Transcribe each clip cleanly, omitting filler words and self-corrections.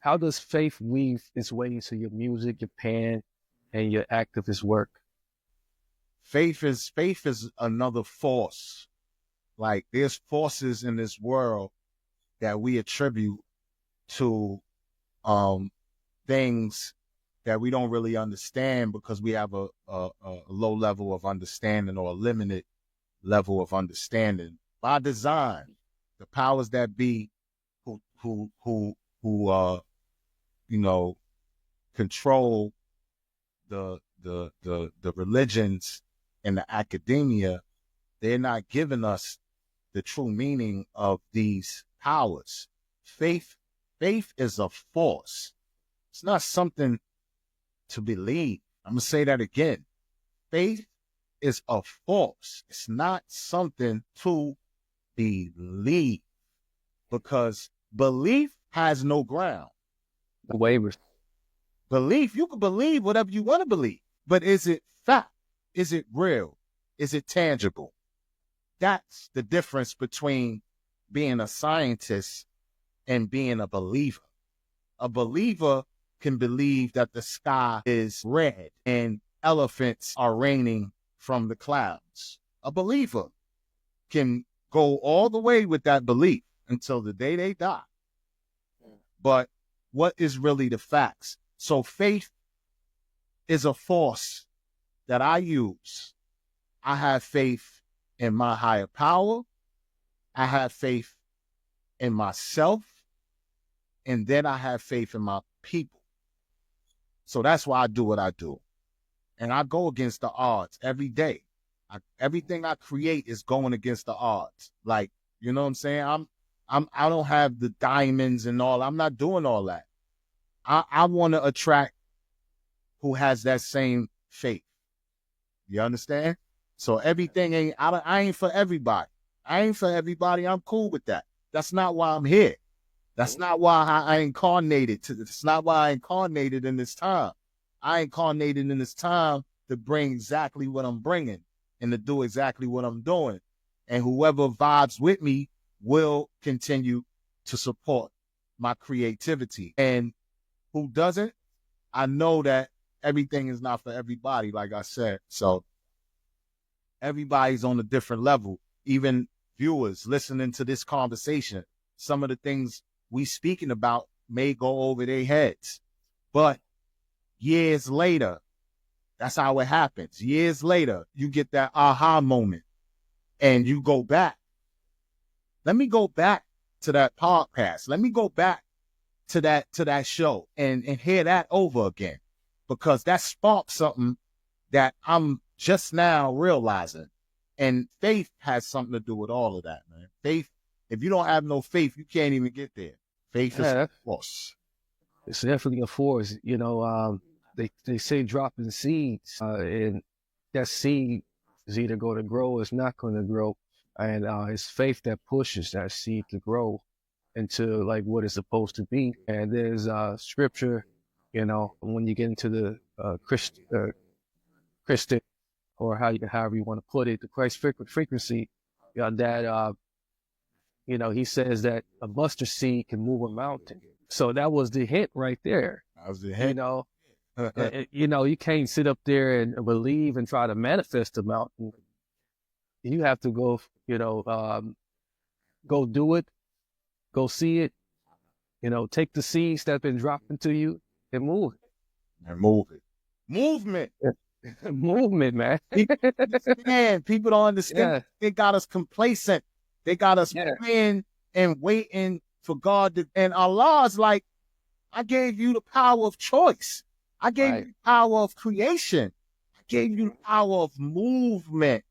how does faith weave its way into your music, your pen, and your activist work? Faith is another force. Like there's forces in this world that we attribute to things that we don't really understand because we have a low level of understanding or a limited level of understanding by design. The powers that be who you know control the religions and the academia, they're not giving us the true meaning of these powers. Faith is a force. It's not something to believe. I'm gonna say that again. Faith is a force. It's not something to believe, because belief has no ground. The waivers. Belief, you can believe whatever you want to believe, but is it fact? Is it real? Is it tangible? That's the difference between being a scientist and being a believer. A believer can believe that the sky is red and elephants are raining from the clouds. A believer can go all the way with that belief until the day they die. But what is really the facts? So faith is a force that I use. I have faith in my higher power. I have faith in myself. And then I have faith in my people. So that's why I do what I do. And I go against the odds every day. Everything I create is going against the odds. Like, you know what I'm saying? I don't have the diamonds and all. I'm not doing all that. I want to attract who has that same faith. You understand? So everything ain't, I ain't for everybody. I ain't for everybody. I'm cool with that. That's not why I'm here. That's not why I incarnated. That's not why I incarnated in this time. I incarnated in this time to bring exactly what I'm bringing and to do exactly what I'm doing. And whoever vibes with me will continue to support my creativity. And who doesn't, I know that everything is not for everybody, like I said. So everybody's on a different level. Even viewers listening to this conversation, some of the things we speaking about may go over their heads. But years later, that's how it happens. Years later, you get that aha moment and you go back. Let me go back to that podcast. Let me go back to that show and hear that over again, because that sparked something that I'm just now realizing. And faith has something to do with all of that, man. Faith, if you don't have no faith, you can't even get there. Faith is a force. It's definitely a force. You know, they say dropping seeds, and that seed is either going to grow or it's not going to grow. And it's faith that pushes that seed to grow into like what it's supposed to be. And there's scripture, you know, when you get into the Christian, or however you want to put it, the Christ frequency, that you know, he says that a mustard seed can move a mountain. So that was the hint right there. That was the hint. You know, you know, you can't sit up there and believe and try to manifest the mountain. You have to go, you know, go do it, go see it, you know, take the seeds that have been dropped into you and move it. And move it. Movement. Movement, man. People don't understand. Yeah. They got us complacent. They got us praying and waiting for God to, and Allah's like, I gave you the power of choice. I gave you the power of creation. I gave you the power of movement.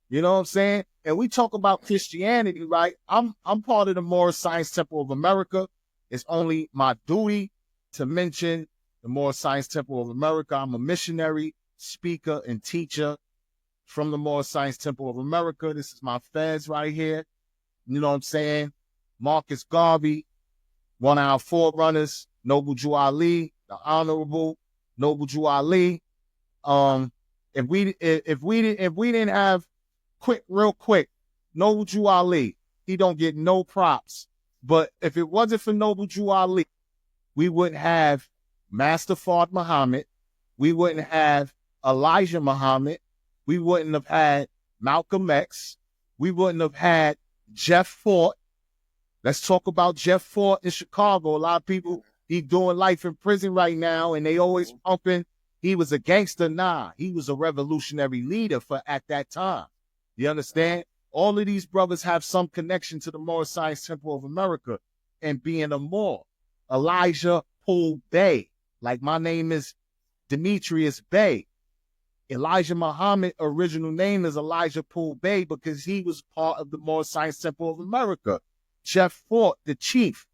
You know what I'm saying? And we talk about Christianity, right? I'm part of the Moorish Science Temple of America. It's only my duty to mention the Moorish Science Temple of America. I'm a missionary, speaker, and teacher from the Moorish Science Temple of America. This is my feds right here. You know what I'm saying? Marcus Garvey, one of our forerunners, Noble Jew Ali, the Honorable Noble Jew Ali. If we didn't have real quick, Noble Jew Ali, he don't get no props. But if it wasn't for Noble Jew Ali, we wouldn't have Master Fard Muhammad. We wouldn't have Elijah Muhammad. We wouldn't have had Malcolm X. We wouldn't have had Jeff Fort. Let's talk about Jeff Fort in Chicago. A lot of people, he's doing life in prison right now, and they always pumping. He was a gangster. Nah, he was a revolutionary leader at that time. You understand? All of these brothers have some connection to the Moorish Science Temple of America and being a Moor. Elijah Poole Bey, like my name is Demetrius Bey. Elijah Muhammad, original name is Elijah Poole Bey because he was part of the Moorish Science Temple of America. Jeff Fort, the chief,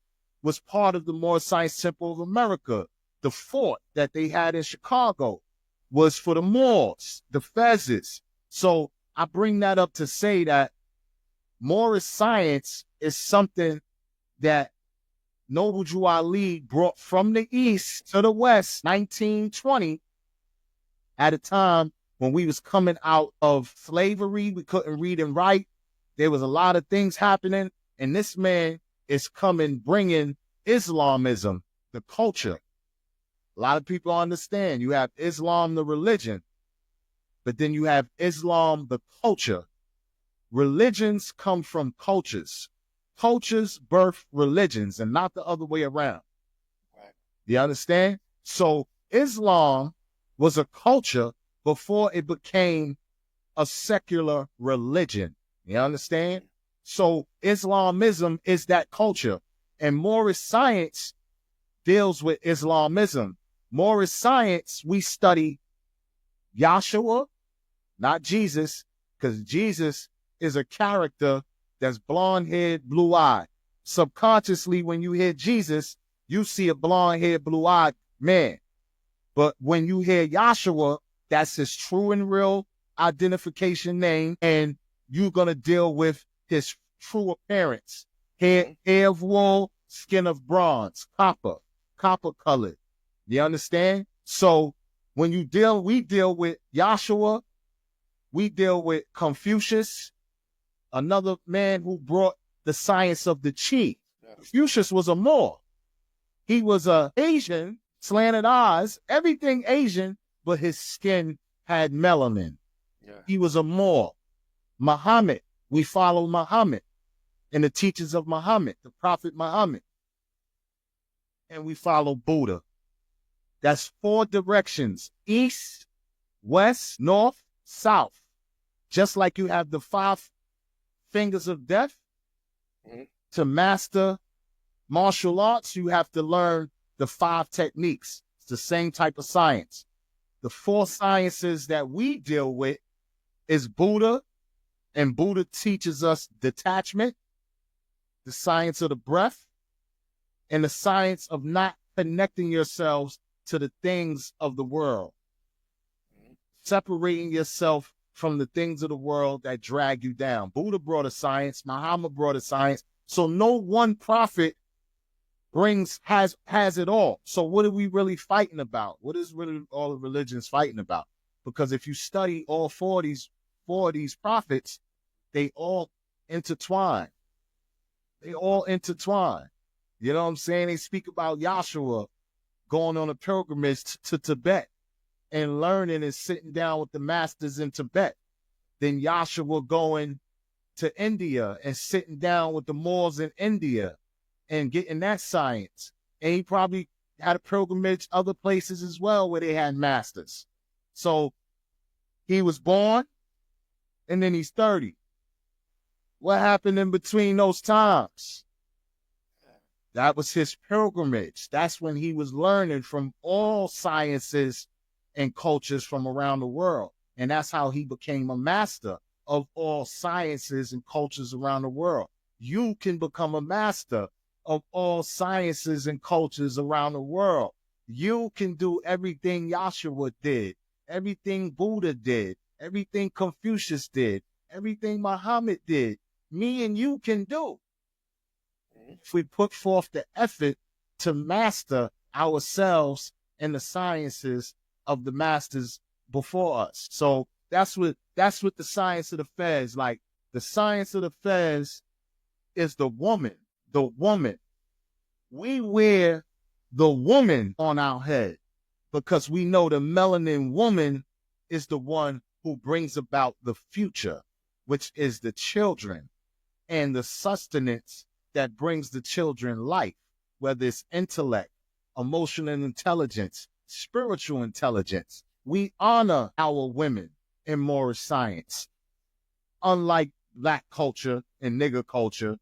was part of the Moorish Science Temple of America. The fort that they had in Chicago was for the Moors, the Fezzes. So I bring that up to say that Moorish science is something that Noble Drew Ali brought from the East to the West, 1920, at a time when we was coming out of slavery. We couldn't read and write. There was a lot of things happening. And this man is bringing Islamism, the culture. A lot of people understand you have Islam, the religion, but then you have Islam, the culture. Religions come from cultures. Cultures birth religions and not the other way around. Right. You understand? So Islam was a culture before it became a secular religion. You understand? So Islamism is that culture. And Moorish science deals with Islamism. Moorish science, we study Yahshua, not Jesus, because Jesus is a character that's blonde-haired, blue-eyed. Subconsciously, when you hear Jesus, you see a blonde-haired, blue-eyed man. But when you hear Yahshua, that's his true and real identification name, and you're going to deal with his true appearance. Hair of wool, skin of bronze, copper colored. You understand? So when we deal with Yahshua, we deal with Confucius, another man who brought the science of the chi. Confucius was a Moor. He was a Asian, slanted eyes, everything Asian, but his skin had melanin. Yeah. He was a Moor. Muhammad, we follow Muhammad and the teachings of Muhammad, the Prophet Muhammad. And we follow Buddha. That's 4 directions: east, west, north, south. Just like you have the 5 fingers of death. Mm-hmm. To master martial arts, you have to learn the 5 techniques. It's the same type of science. The 4 sciences that we deal with is Buddha, and Buddha teaches us detachment, the science of the breath, and the science of not connecting yourselves to the things of the world. Separating yourself from the things of the world that drag you down. Buddha brought a science, Muhammad brought a science. So no one prophet has it all. So what are we really fighting about? What is really all the religions fighting about? Because if you study all 4 of these prophets, they all intertwine. They all intertwine. You know what I'm saying? They speak about Yahshua going on a pilgrimage to Tibet and learning and sitting down with the masters in Tibet. Then Yahshua going to India and sitting down with the Moors in India and getting that science. And he probably had a pilgrimage other places as well where they had masters. So he was born and then he's 30. What happened in between those times? That was his pilgrimage. That's when he was learning from all sciences and cultures from around the world. And that's how he became a master of all sciences and cultures around the world. You can become a master of all sciences and cultures around the world. You can do everything Yahshua did, everything Buddha did, everything Confucius did, everything Muhammad did. Me and you can do. If we put forth the effort to master ourselves and the sciences of the masters before us. So that's what the science of the Fez, like the science of the Fez is the woman. The woman. We wear the woman on our head, because we know the melanin woman is the one who brings about the future, which is the children and the sustenance that brings the children life, whether it's intellect, emotional intelligence, spiritual intelligence. We honor our women in Moorish science, unlike black culture and nigger culture,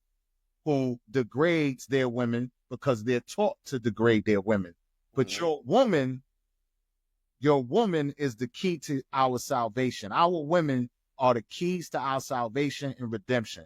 who degrades their women because they're taught to degrade their women. But your woman is the key to our salvation. Our women are the keys to our salvation and redemption.